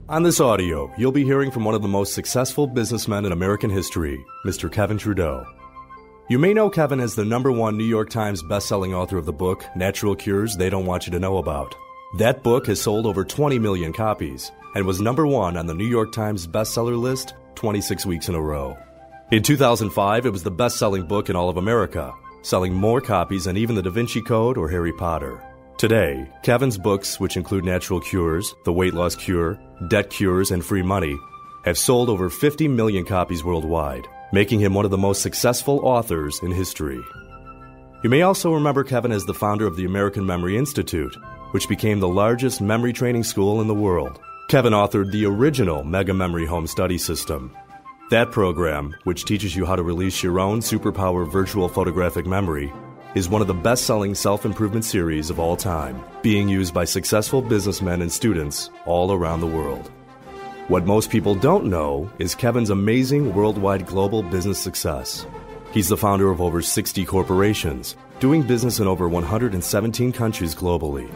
On this audio, you'll be hearing from one of the most successful businessmen in American history, Mr. Kevin Trudeau. You may know Kevin as the #1 New York Times bestselling author of the book, Natural Cures They Don't Want You to Know About. That book has sold over 20 million copies and was #1 on the New York Times bestseller list 26 weeks in a row. In 2005, it was the best-selling book in all of America, selling more copies than even The Da Vinci Code or Harry Potter. Today, Kevin's books, which include Natural Cures, The Weight Loss Cure, Debt Cures, and Free Money, have sold over 50 million copies worldwide, making him one of the most successful authors in history. You may also remember Kevin as the founder of the American Memory Institute, which became the largest memory training school in the world. Kevin authored the original Mega Memory Home Study System. That program, which teaches you how to release your own superpower virtual photographic memory, is one of the best-selling self-improvement series of all time, being used by successful businessmen and students all around the world. What most people don't know is Kevin's amazing worldwide global business success. He's the founder of over 60 corporations, doing business in over 117 countries globally.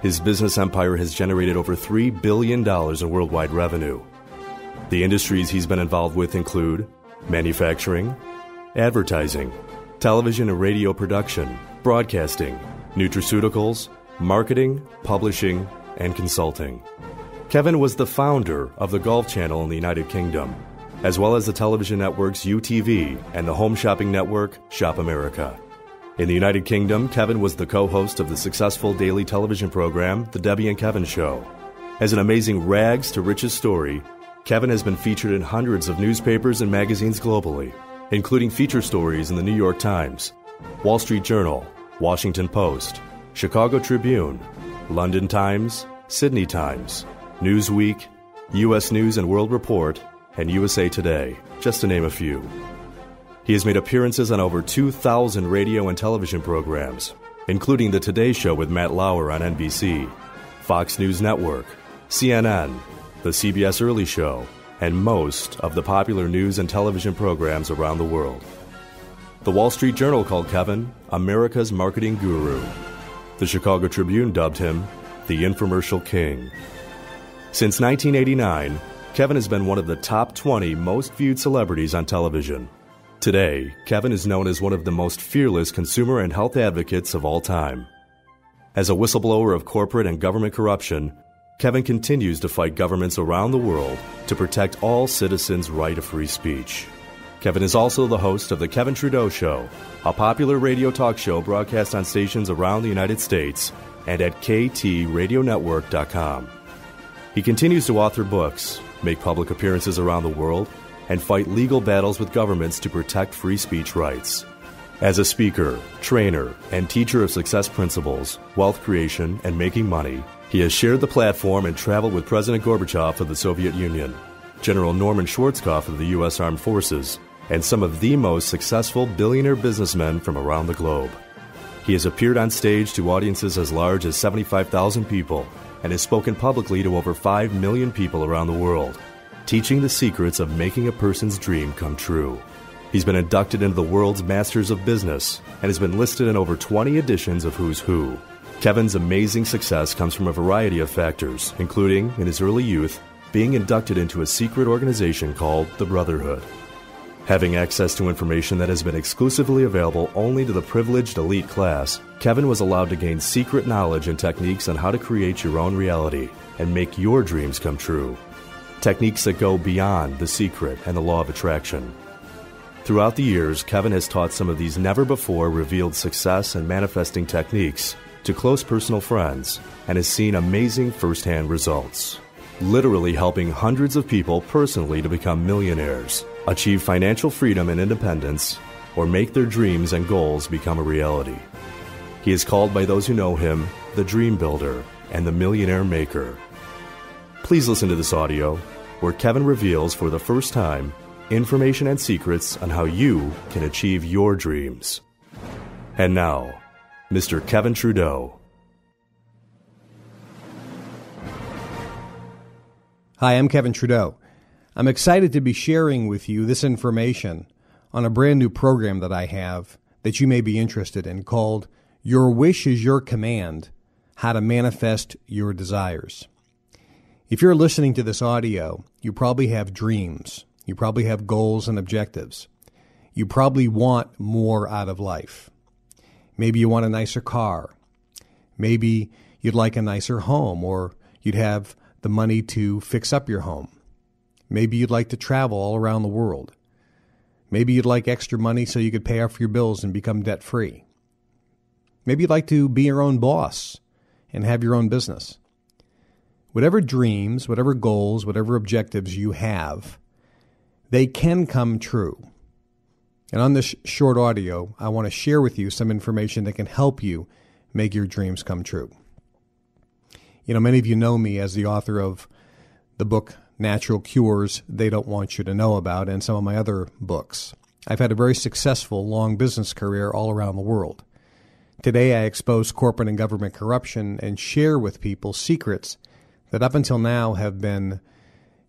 His business empire has generated over $3 billion in worldwide revenue. The industries he's been involved with include manufacturing, advertising, television and radio production, broadcasting, nutraceuticals, marketing, publishing, and consulting. Kevin was the founder of the Golf Channel in the United Kingdom, as well as the television networks UTV and the home shopping network Shop America. In the United Kingdom, Kevin was the co-host of the successful daily television program, The Debbie and Kevin Show. As an amazing rags to riches story, Kevin has been featured in hundreds of newspapers and magazines globally, including feature stories in the New York Times, Wall Street Journal, Washington Post, Chicago Tribune, London Times, Sydney Times, Newsweek, U.S. News and World Report, and USA Today, just to name a few. He has made appearances on over 2,000 radio and television programs, including The Today Show with Matt Lauer on NBC, Fox News Network, CNN, The CBS Early Show, and most of the popular news and television programs around the world. The Wall Street Journal called Kevin America's marketing guru. The Chicago Tribune dubbed him the Infomercial King. Since 1989, Kevin has been one of the top 20 most viewed celebrities on television. Today, Kevin is known as one of the most fearless consumer and health advocates of all time. As a whistleblower of corporate and government corruption, Kevin continues to fight governments around the world to protect all citizens' right of free speech. Kevin is also the host of The Kevin Trudeau Show, a popular radio talk show broadcast on stations around the United States and at ktradionetwork.com. He continues to author books, make public appearances around the world, and fight legal battles with governments to protect free speech rights. As a speaker, trainer, and teacher of success principles, wealth creation, and making money, he has shared the platform and traveled with President Gorbachev of the Soviet Union, General Norman Schwarzkopf of the U.S. Armed Forces, and some of the most successful billionaire businessmen from around the globe. He has appeared on stage to audiences as large as 75,000 people and has spoken publicly to over 5 million people around the world, teaching the secrets of making a person's dream come true. He's been inducted into the world's Masters of Business and has been listed in over 20 editions of Who's Who. Kevin's amazing success comes from a variety of factors, including, in his early youth, being inducted into a secret organization called the Brotherhood. Having access to information that has been exclusively available only to the privileged elite class, Kevin was allowed to gain secret knowledge and techniques on how to create your own reality and make your dreams come true. Techniques that go beyond the secret and the law of attraction. Throughout the years, Kevin has taught some of these never-before-revealed success and manifesting techniques to close personal friends and has seen amazing first-hand results, literally helping hundreds of people personally to become millionaires, achieve financial freedom and independence, or make their dreams and goals become a reality. He is called by those who know him the Dream Builder and the Millionaire Maker. Please listen to this audio where Kevin reveals for the first time information and secrets on how you can achieve your dreams. And now, Mr. Kevin Trudeau. Hi, I'm Kevin Trudeau. I'm excited to be sharing with you this information on a brand new program that I have that you may be interested in called Your Wish is Your Command, How to Manifest Your Desires. If you're listening to this audio, you probably have dreams. You probably have goals and objectives. You probably want more out of life. Maybe you want a nicer car. Maybe you'd like a nicer home, or you'd have the money to fix up your home. Maybe you'd like to travel all around the world. Maybe you'd like extra money so you could pay off your bills and become debt-free. Maybe you'd like to be your own boss and have your own business. Whatever dreams, whatever goals, whatever objectives you have, they can come true. And on this short audio, I want to share with you some information that can help you make your dreams come true. You know, many of you know me as the author of the book Natural Cures They Don't Want You to Know About, and some of my other books. I've had a very successful long business career all around the world. Today, I expose corporate and government corruption and share with people secrets that up until now have been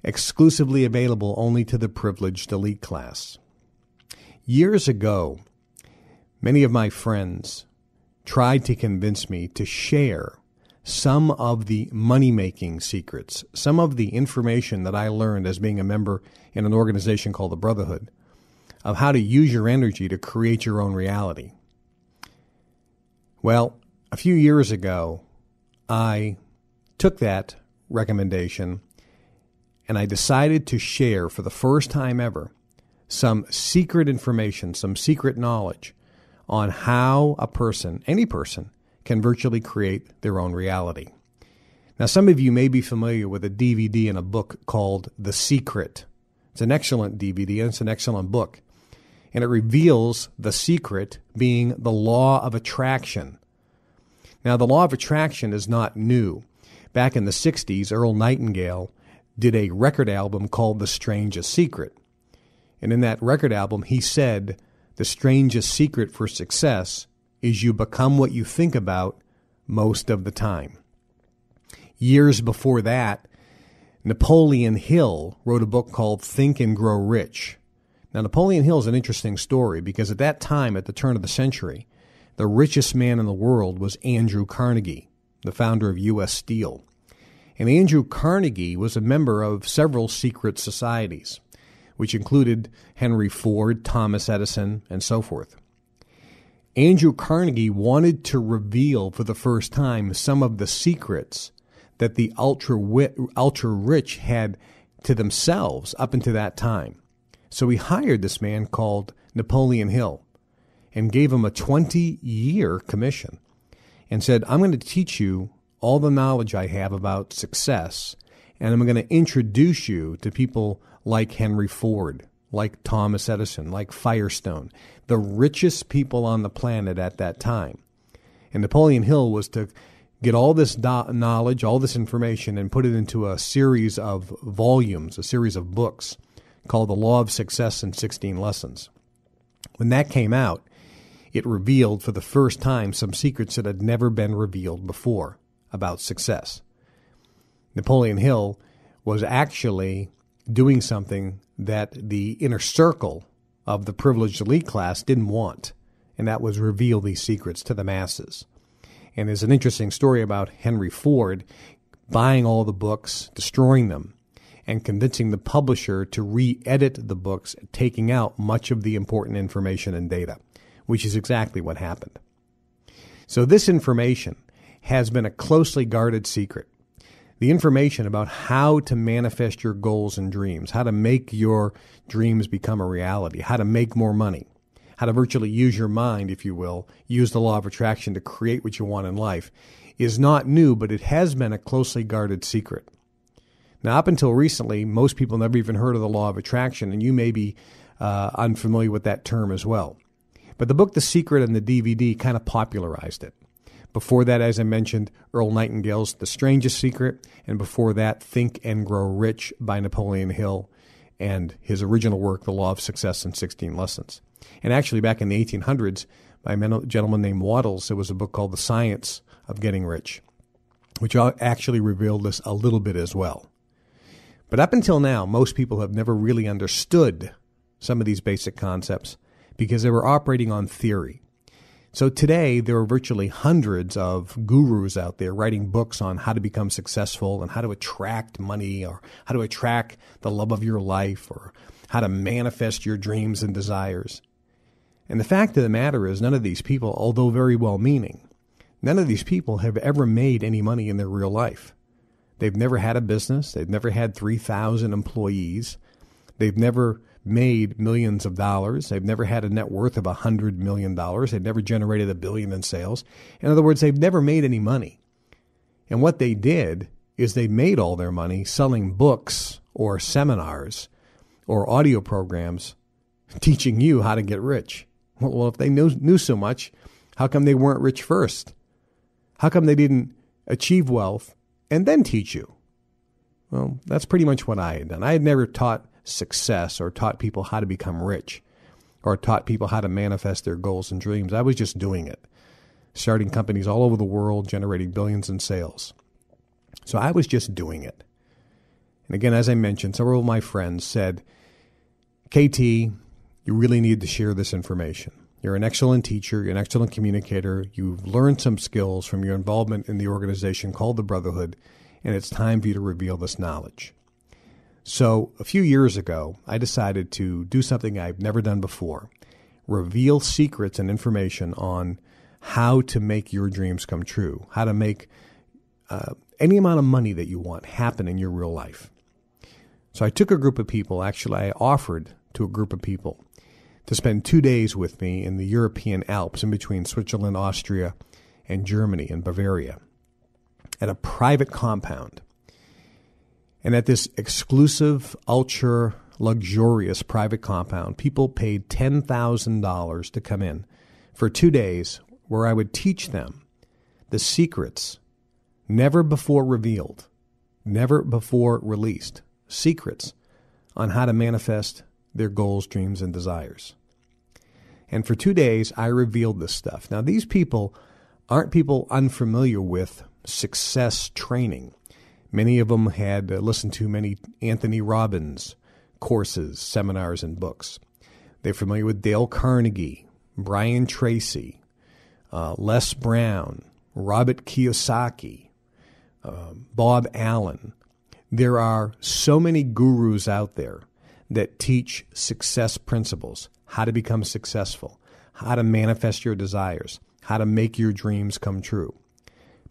exclusively available only to the privileged elite class. Years ago, many of my friends tried to convince me to share some of the money-making secrets, some of the information that I learned as being a member in an organization called the Brotherhood, of how to use your energy to create your own reality. Well, a few years ago, I took that recommendation and I decided to share for the first time ever some secret information, some secret knowledge on how a person, any person, can virtually create their own reality. Now, some of you may be familiar with a DVD and a book called The Secret. It's an excellent DVD and it's an excellent book. And it reveals the secret being the law of attraction. Now, the law of attraction is not new. Back in the 60s, Earl Nightingale did a record album called The Strangest Secret. And in that record album, he said, the strangest secret for success is you become what you think about most of the time. Years before that, Napoleon Hill wrote a book called Think and Grow Rich. Now, Napoleon Hill is an interesting story because at that time, at the turn of the century, the richest man in the world was Andrew Carnegie, the founder of U.S. Steel. And Andrew Carnegie was a member of several secret societies, which included Henry Ford, Thomas Edison, and so forth. Andrew Carnegie wanted to reveal for the first time some of the secrets that the ultra-rich had to themselves up until that time. So he hired this man called Napoleon Hill and gave him a 20-year commission and said, I'm going to teach you all the knowledge I have about success, and I'm going to introduce you to people like Henry Ford, like Thomas Edison, like Firestone, the richest people on the planet at that time. And Napoleon Hill was to get all this knowledge, all this information, and put it into a series of volumes, a series of books called The Law of Success in 16 Lessons. When that came out, it revealed for the first time some secrets that had never been revealed before about success. Napoleon Hill was actually doing something that the inner circle of the privileged elite class didn't want, and that was reveal these secrets to the masses. And there's an interesting story about Henry Ford buying all the books, destroying them, and convincing the publisher to re-edit the books, taking out much of the important information and data, which is exactly what happened. So this information has been a closely guarded secret. The information about how to manifest your goals and dreams, how to make your dreams become a reality, how to make more money, how to virtually use your mind, if you will, use the law of attraction to create what you want in life, is not new, but it has been a closely guarded secret. Now, up until recently, most people never even heard of the law of attraction, and you may be unfamiliar with that term as well. But the book The Secret and the DVD kind of popularized it. Before that, as I mentioned, Earl Nightingale's The Strangest Secret, and before that, Think and Grow Rich by Napoleon Hill, and his original work, The Law of Success in 16 Lessons. And actually, back in the 1800s, by a gentleman named Wattles, there was a book called The Science of Getting Rich, which actually revealed this a little bit as well. But up until now, most people have never really understood some of these basic concepts because they were operating on theory. So today, there are virtually hundreds of gurus out there writing books on how to become successful and how to attract money or how to attract the love of your life or how to manifest your dreams and desires. And the fact of the matter is none of these people, although very well-meaning, none of these people have ever made any money in their real life. They've never had a business. They've never had 3,000 employees. They've never made millions of dollars. They've never had a net worth of $100 million. They've never generated $1 billion in sales. In other words, they've never made any money. And what they did is they made all their money selling books or seminars or audio programs teaching you how to get rich. Well, if they knew so much, how come they weren't rich first? How come they didn't achieve wealth and then teach you? Well, that's pretty much what I had done. I had never taught success or taught people how to become rich or taught people how to manifest their goals and dreams. I was just doing it, starting companies all over the world, generating billions in sales. So I was just doing it. And again, as I mentioned, several of my friends said, KT, you really need to share this information. You're an excellent teacher. You're an excellent communicator. You've learned some skills from your involvement in the organization called the Brotherhood, and it's time for you to reveal this knowledge. So a few years ago, I decided to do something I've never done before, reveal secrets and information on how to make your dreams come true, how to make any amount of money that you want happen in your real life. So I took a group of people, actually I offered to a group of people to spend 2 days with me in the European Alps in between Switzerland, Austria, and Germany and Bavaria at a private compound. And at this exclusive, ultra-luxurious private compound, people paid $10,000 to come in for 2 days where I would teach them the secrets never before revealed, never before released, secrets on how to manifest their goals, dreams, and desires. And for 2 days, I revealed this stuff. Now, these people aren't people unfamiliar with success training. Many of them had listened to many Anthony Robbins courses, seminars, and books. They're familiar with Dale Carnegie, Brian Tracy, Les Brown, Robert Kiyosaki, Bob Allen. There are so many gurus out there that teach success principles, how to become successful, how to manifest your desires, how to make your dreams come true.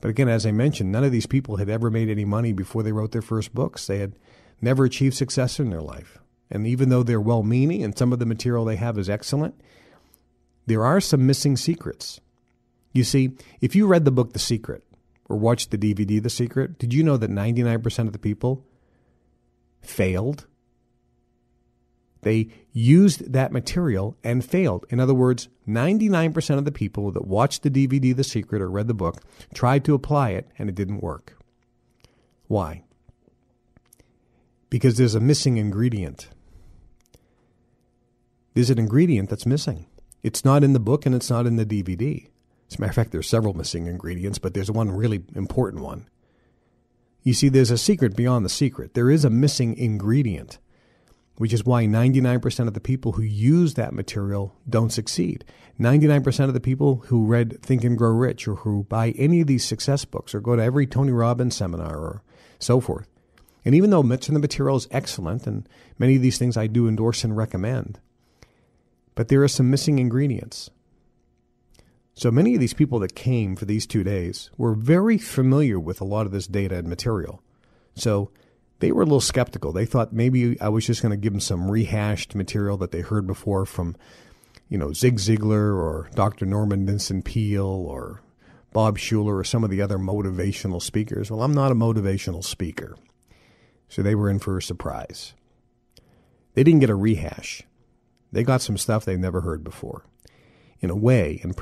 But again, as I mentioned, none of these people had ever made any money before they wrote their first books. They had never achieved success in their life. And even though they're well-meaning and some of the material they have is excellent, there are some missing secrets. You see, if you read the book The Secret or watched the DVD The Secret, did you know that 99% of the people failed? They used that material and failed. In other words, 99% of the people that watched the DVD The Secret or read the book tried to apply it, and it didn't work. Why? Because there's a missing ingredient. There's an ingredient that's missing. It's not in the book, and it's not in the DVD. As a matter of fact, there's several missing ingredients, but there's one really important one. You see, there's a secret beyond the secret. There is a missing ingredient, which is why 99% of the people who use that material don't succeed. 99% of the people who read Think and Grow Rich or who buy any of these success books or go to every Tony Robbins seminar or so forth. And even though much of the material is excellent and many of these things I do endorse and recommend, but there are some missing ingredients. So many of these people that came for these 2 days were very familiar with a lot of this data and material. So they were a little skeptical. They thought maybe I was just going to give them some rehashed material that they heard before from, Zig Ziglar or Dr. Norman Vincent Peale or Bob Schuller or some of the other motivational speakers. Well, I'm not a motivational speaker. So they were in for a surprise. They didn't get a rehash. They got some stuff they never heard before. In a way, and